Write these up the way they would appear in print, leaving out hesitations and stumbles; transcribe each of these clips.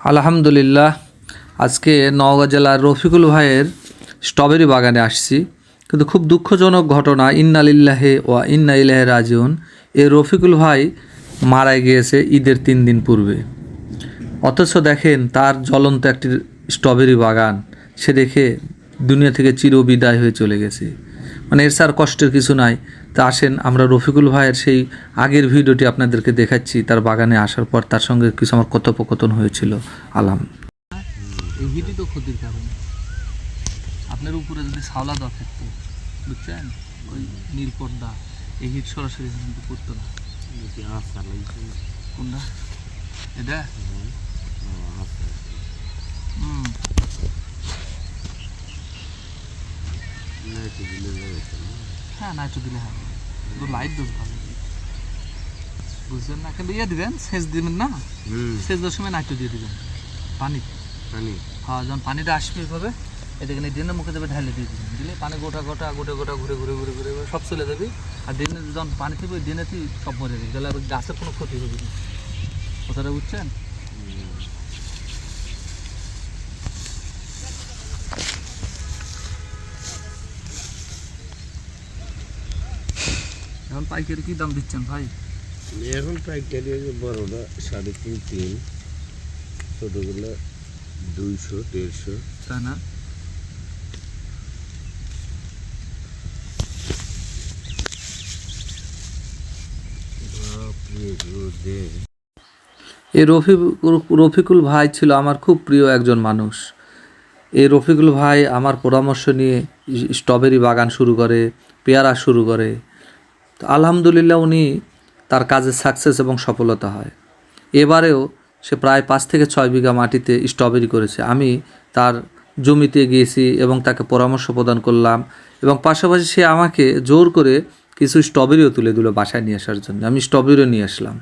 আলহামদুলিল্লাহ, আজকে নওগাঁ জেলার রফিকুল ভাইয়ের স্ট্রবেরি বাগানে আসছি। কিন্তু খুব দুঃখজনক ঘটনা, ইন্না লিল্লাহি ওয়া ইন্না ইলাইহি রাজিউন। এই রফিকুল ভাই মারা গিয়েছে ঈদের 3 দিন পূর্বে। অথচ দেখেন তার জ্বলন্ত একটি স্ট্রবেরি বাগান, সে দেখে দুনিয়া থেকে চিরবিদায় হয়ে চলে গেছে। মানে এর স্যার কষ্টের কিছু নাই। তা আসেন আমরা রফিকুল ভাইয়ের সেই আগের ভিডিওটি আপনাদেরকে দেখাচ্ছি, তার বাগানে আসার পর তার সঙ্গে কিছু আমার কথোপকথন হয়েছিল। এই হিটই তো ক্ষতির কারণ। আপনার উপরে যদি ছাওলা দেওয়া থাকতো, বুঝছেন, ওই নীল পর্দা, এই হিট সরাসরি কিন্তু পড়তো না। কোনটা এটা? হ্যাঁ, নাইট্রো দিলে হবে, লাইট ডোজ ভালো, বুঝছেন না? কিন্তু ইয়ে দিবেন, সেচ দিবেন না, সেচ দেওয়ার সময় নাইট্রো দিয়ে দিবেন। পানি হ্যাঁ, যখন পানিটা আসবে এভাবে, এখানে ড্রেনের মুখে দেবে, ঢালে দিয়ে দিবেন। দিলে পানি গোটা ঘুরে ঘুরে ঘুরে ঘুরে সব চলে যাবে। আর ড্রেনে যখন পানি থাকবে, ওই ড্রেনেতেই সব মরে যাবে, তাহলে আর গাছের কোনো ক্ষতি হবে না। কথাটা বুঝছেন? এখন পাইকারি কি দাম দিচ্ছেন ভাই? এখন পাইকারি বড়টা 3.5, ছোটগুলো 200-150, তাই না? এই রফিকুল ভাই ছিল আমার খুব প্রিয় একজন মানুষ। এই রফিকুল ভাই আমার পরামর্শ নিয়ে স্ট্রবেরি বাগান শুরু করে, পেয়ারা শুরু করে। তো আলহামদুলিল্লাহ উনি তার কাজে সাকসেস এবং সফলতা হয়। এবারেও সে প্রায় 5 থেকে 6 বিঘা মাটিতে স্ট্রবেরি করেছে। আমি তার জমিতে গিয়েছি এবং তাকে পরামর্শ প্রদান করলাম, এবং পাশাপাশি সে আমাকে জোর করে কিছু স্ট্রবেরিও তুলে দিল বাসায় নিয়ে আসার জন্য। আমি স্ট্রবেরিও নিয়ে আসলাম,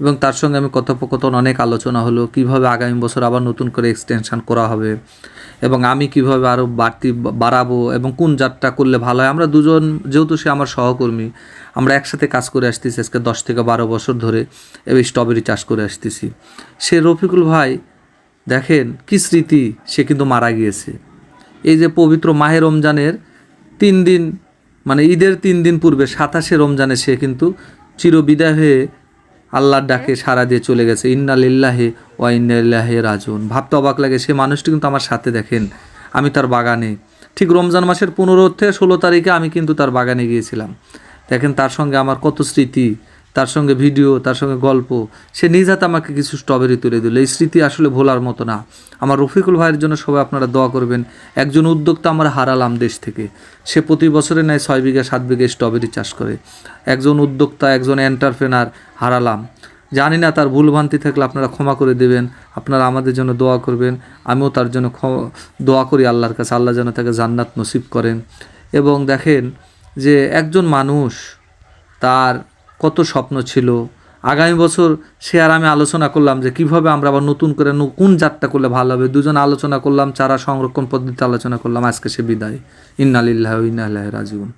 এবং তার সঙ্গে আমি কথোপকথন অনেক আলোচনা হলো, কিভাবে আগামী বছর আবার নতুন করে এক্সটেনশান করা হবে, এবং আমি কিভাবে আরও বাড়াবো, এবং কোন জাতটা করলে ভালো হয়। আমরা দুজন, যেহেতু সে আমার সহকর্মী, আমরা একসাথে কাজ করে আসতেছি আজকে 10 থেকে 12 বছর ধরে, এবং স্ট্রবেরি চাষ করে আসতেছি। সে রফিকুল ভাই দেখেন কি স্মৃতি, সে কিন্তু মারা গিয়েছে এই যে পবিত্র মাহে রমজানের 3 দিন, মানে ঈদের 3 দিন পূর্বে 27শে রমজানে সে কিন্তু চিরবিদায় হয়ে আল্লাহর ডাকে সাড়া দিয়ে চলে গেছে। ইন্না লিল্লাহি ওয়া ইন্না ইলাইহি রাজিউন। ভাবতে অবাক লাগে, সে মানুষটি কিন্তু আমার সাথে, দেখেন আমি তার বাগানে ঠিক রমজান মাসের 15 থেকে 16 তারিখে আমি কিন্তু তার বাগানে গিয়েছিলাম। দেখেন তার সঙ্গে আমার কত স্মৃতি, তার সঙ্গে ভিডিও, তার সঙ্গে গল্প। সে নিজ হাতে আমাকে কিছু স্ট্রবেরি তুলে দিল। এই স্মৃতি আসলে ভোলার মতো না। আমার রফিকুল ভাইয়ের জন্য সবাই আপনারা দোয়া করবেন। একজন উদ্যোক্তা আমরা হারালাম দেশ থেকে। সে প্রতি বছরে নেয় 6 বিঘা 7 বিঘা স্ট্রবেরি চাষ করে। একজন উদ্যোক্তা, একজন এন্টারপ্রেনার হারালাম। জানি না, তার ভুলভ্রান্তি থাকলে আপনারা ক্ষমা করে দেবেন। আপনারা আমাদের জন্য দোয়া করবেন। আমিও তার জন্য দোয়া করি আল্লাহর কাছে, আল্লাহ যেন তাকে জান্নাত নসিব করেন। এবং দেখেন যে একজন মানুষ, তার কত স্বপ্ন ছিল। আগামী বছর সে আর আমি আলোচনা করলাম যে কিভাবে আমরা আবার নতুন করে কোন জাতটা করলে ভালো হবে। দুজন আলোচনা করলাম, চারা সংরক্ষণ পদ্ধতি আলোচনা করলাম। আজকে সে বিদায়। ইন্না লিল্লাহি ওয়া ইন্না ইলাইহি রাজিউন।